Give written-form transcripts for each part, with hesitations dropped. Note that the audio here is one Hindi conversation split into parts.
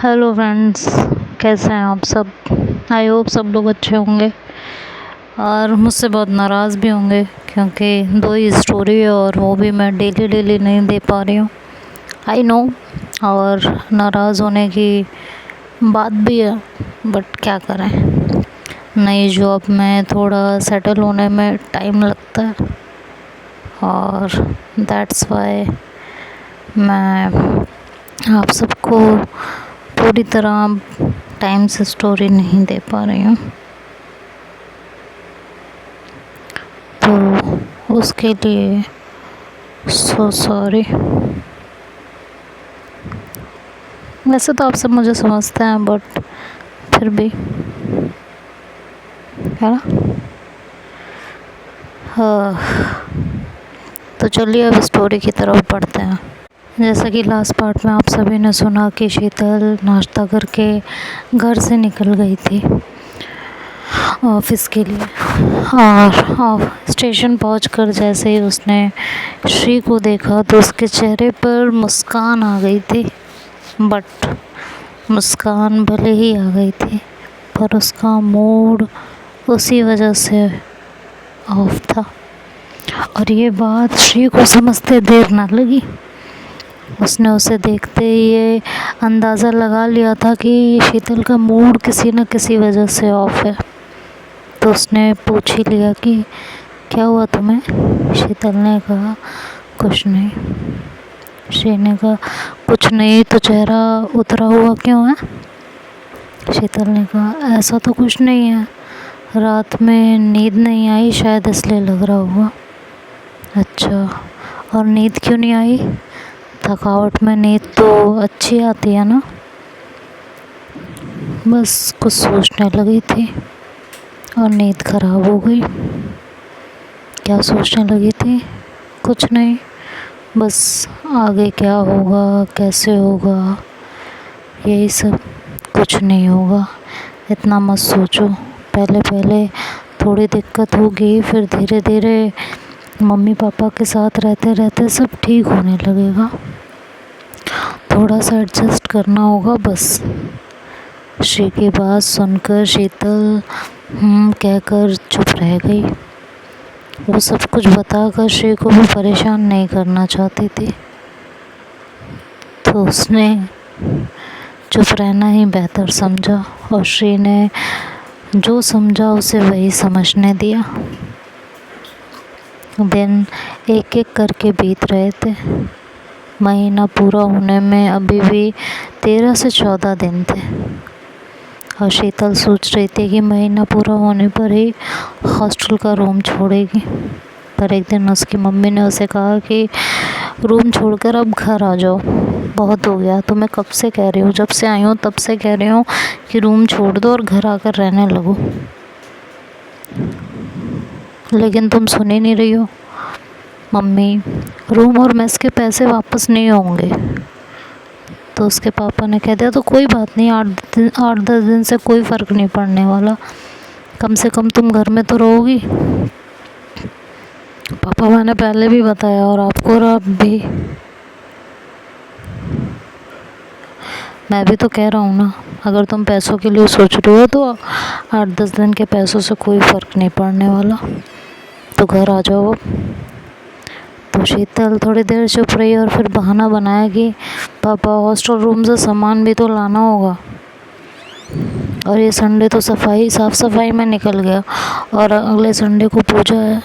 हेलो फ्रेंड्स, कैसे हैं आप सब। आई होप सब लोग अच्छे होंगे और मुझसे बहुत नाराज़ भी होंगे क्योंकि दो ही स्टोरी है और वो भी मैं डेली डेली नहीं दे पा रही हूँ। आई नो, और नाराज़ होने की बात भी है, बट क्या करें, नई जॉब में थोड़ा सेटल होने में टाइम लगता है और दैट्स वाई मैं आप सबको पूरी तरह टाइम से स्टोरी नहीं दे पा रही हूँ, तो उसके लिए सो सॉरी। वैसे तो आप सब मुझे समझते हैं, बट फिर भी है ना। हाँ, तो चलिए अब स्टोरी की तरफ बढ़ते हैं। जैसा कि लास्ट पार्ट में आप सभी ने सुना कि शीतल नाश्ता करके घर से निकल गई थी ऑफिस के लिए, और स्टेशन पहुंचकर जैसे ही उसने श्री को देखा तो उसके चेहरे पर मुस्कान आ गई थी। बट मुस्कान भले ही आ गई थी, पर उसका मूड उसी वजह से ऑफ था। और ये बात श्री को समझते देर ना लगी। उसने उसे देखते ही ये अंदाज़ा लगा लिया था कि शीतल का मूड किसी न किसी वजह से ऑफ है। तो उसने पूछ ही लिया कि क्या हुआ तुम्हें। शीतल ने कहा कुछ नहीं। श्री ने कहा कुछ नहीं तो चेहरा उतरा हुआ क्यों है। शीतल ने कहा ऐसा तो कुछ नहीं है, रात में नींद नहीं आई शायद इसलिए लग रहा होगा। अच्छा, और नींद क्यों नहीं आई। थकावट में नींद तो अच्छी आती है ना। बस कुछ सोचने लगी थी और नींद खराब हो गई। क्या सोचने लगी थी। कुछ नहीं, बस आगे क्या होगा कैसे होगा यही सब। कुछ नहीं होगा, इतना मत सोचो। पहले पहले थोड़ी दिक्कत होगी, फिर धीरे धीरे मम्मी पापा के साथ रहते रहते सब ठीक होने लगेगा। थोड़ा सा एडजस्ट करना होगा बस। श्री की बात सुनकर शीतल कहकर चुप रह गई। वो सब कुछ बताकर श्री को भी परेशान नहीं करना चाहती थी, तो उसने चुप रहना ही बेहतर समझा और श्री ने जो समझा उसे वही समझने दिया। दिन एक एक करके बीत रहे थे। महीना पूरा होने में अभी भी 13 से 14 दिन थे और शीतल सोच रही थी कि महीना पूरा होने पर ही हॉस्टल का रूम छोड़ेगी। पर एक दिन उसकी मम्मी ने उसे कहा कि रूम छोड़कर अब घर आ जाओ, बहुत हो गया। तो मैं कब से कह रही हूँ, जब से आई हूँ तब से कह रही हूँ कि रूम छोड़ दो और घर आकर रहने लगो, लेकिन तुम सुन ही नहीं रही हो। मम्मी, रूम और मेस के पैसे वापस नहीं होंगे। तो उसके पापा ने कह दिया तो कोई बात नहीं, 8-10 दिन से कोई फ़र्क नहीं पड़ने वाला, कम से कम तुम घर में तो रहोगी। पापा, मैंने पहले भी बताया और आपको और आप भी, मैं भी तो कह रहा हूँ ना, अगर तुम पैसों के लिए सोच रहे हो तो 8-10 दिन के पैसों से कोई फ़र्क नहीं पड़ने वाला, तो घर आ जाओ अब। तो शीतल थोड़ी देर चुप रही और फिर बहाना बनाया कि पापा हॉस्टल रूम से सामान भी तो लाना होगा और ये संडे तो साफ़ सफाई में निकल गया और अगले संडे को पूजा है,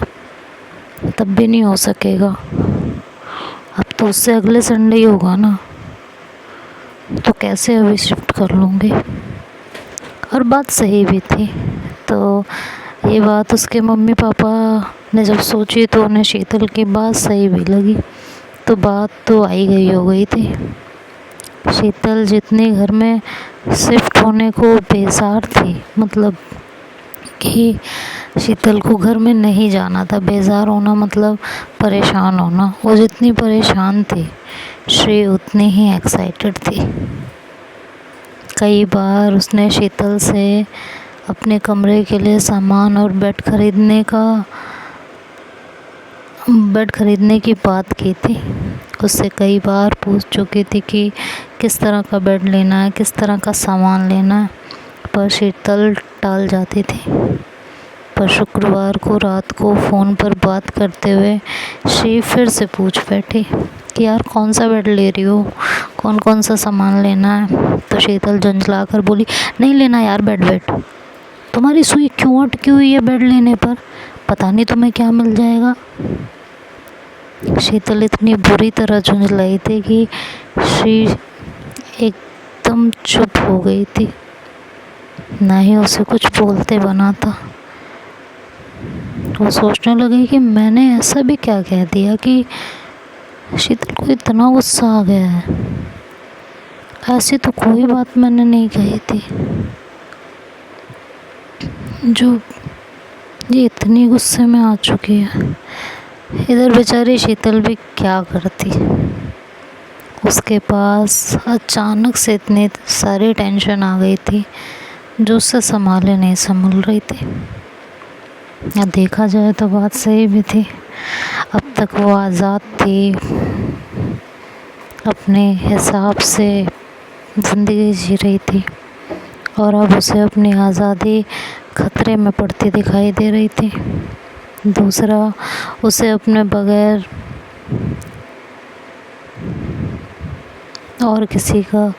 तब भी नहीं हो सकेगा। अब तो उससे अगले संडे ही होगा ना, तो कैसे अभी शिफ्ट कर लूँगी। और बात सही भी थी। तो ये बात उसके मम्मी पापा ने जब सोची तो उन्हें शीतल की बात सही भी लगी, तो बात तो आई गई हो गई थी। शीतल जितनी घर में शिफ्ट होने को बेजार थी, मतलब कि शीतल को घर में नहीं जाना था। बेजार होना मतलब परेशान होना। वो जितनी परेशान थी, श्री उतनी ही एक्साइटेड थी। कई बार उसने शीतल से अपने कमरे के लिए सामान और बेड खरीदने की बात की थी उससे कई बार पूछ चुकी थी कि किस तरह का बेड लेना है, किस तरह का सामान लेना है, पर शीतल टाल जाती थी। पर शुक्रवार को रात को फ़ोन पर बात करते हुए श्री फिर से पूछ बैठी कि यार कौन सा बेड ले रही हो, कौन कौन सा सामान लेना है। तो शीतल झंझला कर बोली, नहीं लेना यार बेड, तुम्हारी सुई क्यों अटकी हुई है बेड लेने पर, पता नहीं तुम्हें क्या मिल जाएगा। शीतल इतनी बुरी तरह झुंझलाई थी कि श्री एकदम चुप हो गई थी, ना ही उसे कुछ बोलते बना था। वो सोचने लगी कि मैंने ऐसा भी क्या कह दिया कि शीतल को इतना गुस्सा आ गया है। ऐसी तो कोई बात मैंने नहीं कही थी जो ये इतनी गुस्से में आ चुकी है। इधर बेचारी शीतल भी क्या करती, उसके पास अचानक से इतनी सारी टेंशन आ गई थी जो उससे संभाले नहीं संभल रही थी। या देखा जाए तो बात सही भी थी। अब तक वो आज़ाद थी, अपने हिसाब से ज़िंदगी जी रही थी, और अब उसे अपनी आज़ादी खतरे में पड़ती दिखाई दे रही थी। दूसरा, उसे अपने बगैर और किसी का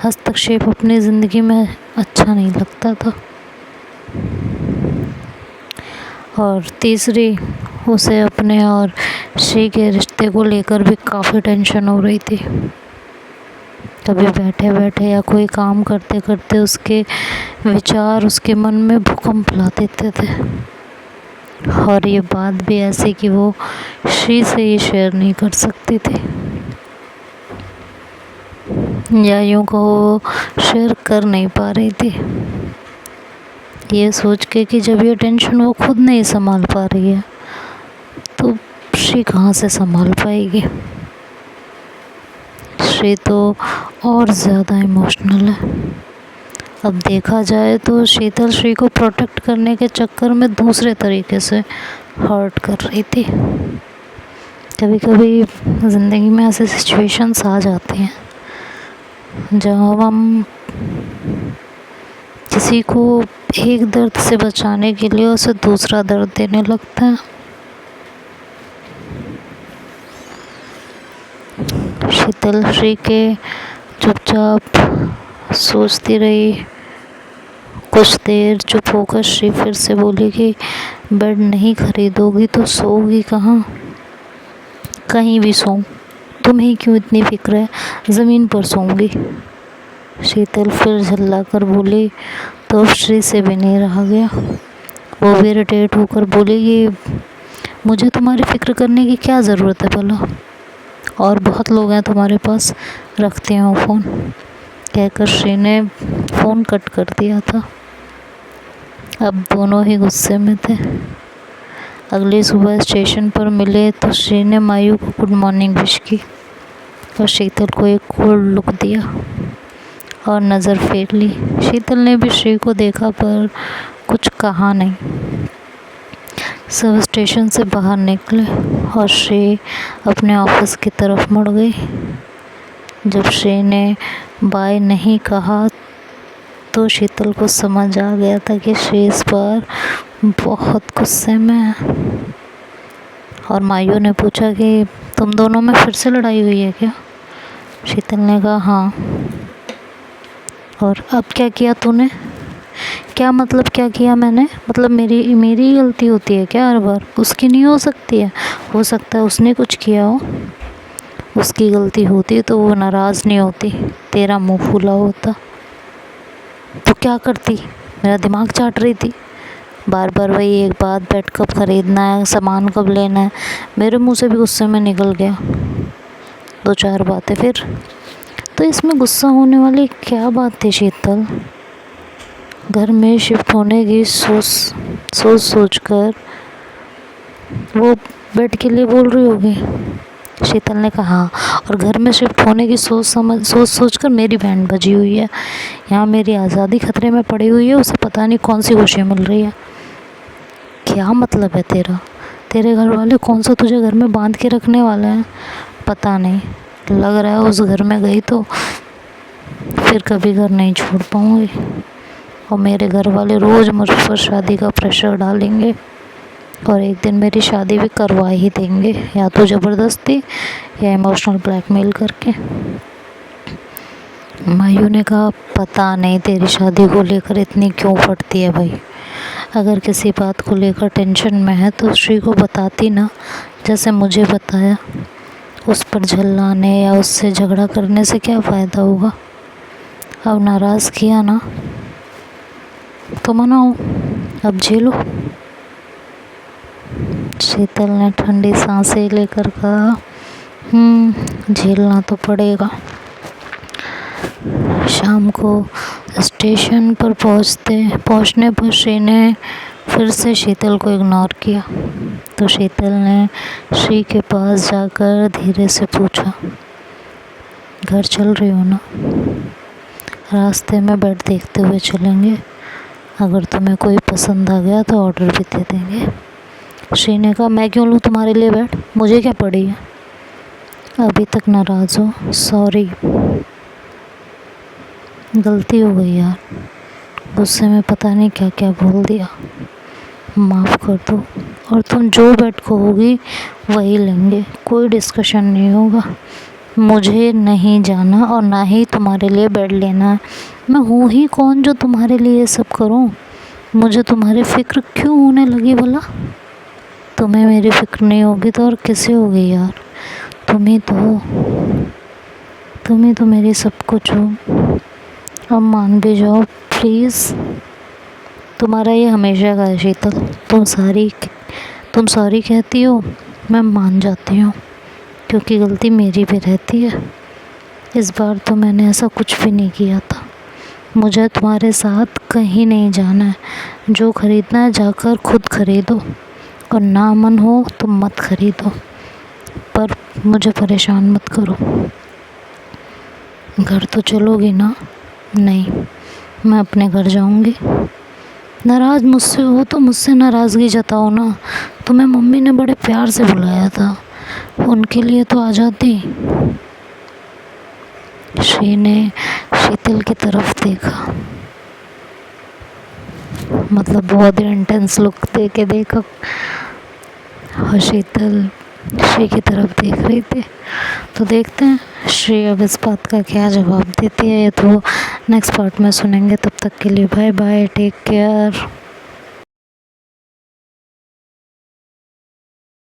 हस्तक्षेप अपनी ज़िंदगी में अच्छा नहीं लगता था। और तीसरी, उसे अपने और श्री के रिश्ते को लेकर भी काफ़ी टेंशन हो रही थी। कभी बैठे बैठे या कोई काम करते करते उसके विचार उसके मन में भूकंप ला देते थे, और ये बात भी ऐसी कि वो श्री से ही शेयर नहीं कर सकती थी, या यूँ कहो शेयर कर नहीं पा रही थी। ये सोच के कि जब ये टेंशन वो खुद नहीं संभाल पा रही है तो श्री कहाँ से संभाल पाएगी। श्री तो और ज़्यादा इमोशनल है। अब देखा जाए तो शीतल श्री को प्रोटेक्ट करने के चक्कर में दूसरे तरीके से हर्ट कर रही थी। कभी कभी ज़िंदगी में ऐसे सिचुएशंस आ जाते हैं जब हम किसी को एक दर्द से बचाने के लिए उसे दूसरा दर्द देने लगते हैं। शीतल श्री के चुपचाप सोचती रही। कुछ देर चुप होकर श्री फिर से बोली कि बेड नहीं खरीदोगी तो सोओगी कहाँ? कहीं भी सो, तुम्हें क्यों इतनी फिक्र है, ज़मीन पर सोऊंगी। शीतल फिर झल्ला कर बोली तो अब श्री से भी नहीं रहा गया। वो भी इरिटेट होकर बोली कि मुझे तुम्हारी फिक्र करने की क्या ज़रूरत है भला, और बहुत लोग हैं तुम्हारे पास, रखते हो फ़ोन। कहकर श्री ने फ़ोन कट कर दिया था। अब दोनों ही गुस्से में थे। अगली सुबह स्टेशन पर मिले तो श्री ने मायू को गुड मॉर्निंग विश की और शीतल को एक कोल्ड लुक दिया और नज़र फेर ली। शीतल ने भी श्री को देखा पर कुछ कहा नहीं। सब स्टेशन से बाहर निकले और श्री अपने ऑफिस की तरफ मुड़ गई। जब श्री ने बाय नहीं कहा तो शीतल को समझ आ गया था कि श्री इस पर बहुत गुस्से में है। और मायू ने पूछा कि तुम दोनों में फिर से लड़ाई हुई है क्या? शीतल ने कहा हाँ। और अब क्या किया तूने? क्या मतलब क्या किया मैंने? मतलब मेरी गलती होती है क्या हर बार? उसकी नहीं हो सकती है? हो सकता है उसने कुछ किया हो, उसकी गलती होती तो वो नाराज़ नहीं होती, तेरा मुंह फूला होता। तो क्या करती? मेरा दिमाग चाट रही थी, बार बार वही एक बात, बेड कब ख़रीदना है, सामान कब लेना है। मेरे मुंह से भी गुस्से में निकल गया 2-4 बातें। फिर तो इसमें गुस्सा होने वाली क्या बात थी शीतल? घर में शिफ्ट होने की सोच कर वो बेड के लिए बोल रही होगी। शीतल ने कहा हाँ, और घर में शिफ्ट होने की सोच कर मेरी बैंड बजी हुई है। यहाँ मेरी आज़ादी खतरे में पड़ी हुई है, उसे पता नहीं कौन सी खुशी मिल रही है। क्या मतलब है तेरा? तेरे घर वाले कौन सा तुझे घर में बांध के रखने वाला है? पता नहीं, लग रहा है उस घर में गई तो फिर कभी घर नहीं छोड़ पाऊँगी, और मेरे घर वाले रोज़ मुझ पर शादी का प्रेशर डालेंगे और एक दिन मेरी शादी भी करवा ही देंगे, या तो ज़बरदस्ती या इमोशनल ब्लैकमेल करके। मायू ने कहा पता नहीं तेरी शादी को लेकर इतनी क्यों फटती है भाई, अगर किसी बात को लेकर टेंशन में है तो श्री को बताती ना, जैसे मुझे बताया। उस पर झल्लाने या उससे झगड़ा करने से क्या फ़ायदा होगा। अब नाराज़ किया ना तो मनाओ, अब झेलो। शीतल ने ठंडी सांसें लेकर कहा झेलना तो पड़ेगा। शाम को स्टेशन पर पहुंचने पर श्री ने फिर से शीतल को इग्नोर किया, तो शीतल ने श्री के पास जाकर धीरे से पूछा, घर चल रही हो ना? रास्ते में बेड देखते हुए चलेंगे, अगर तुम्हें कोई पसंद आ गया तो ऑर्डर भी दे देंगे। श्री ने कहा मैं क्यों लूँ तुम्हारे लिए बेड, मुझे क्या पड़ी है? अभी तक नाराज़ हो? सॉरी, गलती हो गई यार, गुस्से में पता नहीं क्या क्या बोल दिया, माफ़ कर दो। और तुम जो बेड कहोगी वही लेंगे, कोई डिस्कशन नहीं होगा। मुझे नहीं जाना और ना ही तुम्हारे लिए बेड लेना है। मैं हूँ ही कौन जो तुम्हारे लिए ये सब करूँ? मुझे तुम्हारी फ़िक्र क्यों होने लगी भला? तुम्हें मेरी फ़िक्र नहीं होगी तो और किसे होगी यार? तुम ही तो मेरी सब कुछ हो। अब मान भी जाओ प्लीज़, तुम्हारा ये हमेशा का है शीतल। तुम सॉरी कहती हो, मैं मान जाती हूँ, क्योंकि गलती मेरी भी रहती है। इस बार तो मैंने ऐसा कुछ भी नहीं किया था। मुझे तुम्हारे साथ कहीं नहीं जाना है, जो ख़रीदना है जाकर खुद ख़रीदो, और ना मन हो तो मत ख़रीदो, पर मुझे परेशान मत करो। घर तो चलोगी ना? नहीं, मैं अपने घर जाऊंगी। नाराज़ मुझसे हो तो मुझसे नाराज़गी जताओ ना, तुम्हें मम्मी ने बड़े प्यार से बुलाया था, उनके लिए तो आ जाती। श्री ने शीतल की तरफ देखा, मतलब बहुत ही इंटेंस लुक दे के देखा, और शीतल श्री की तरफ देख रही थी। तो देखते हैं श्री अब इस बात का क्या जवाब देती है, ये तो नेक्स्ट पार्ट में सुनेंगे। तब तक के लिए बाय बाय, टेक केयर।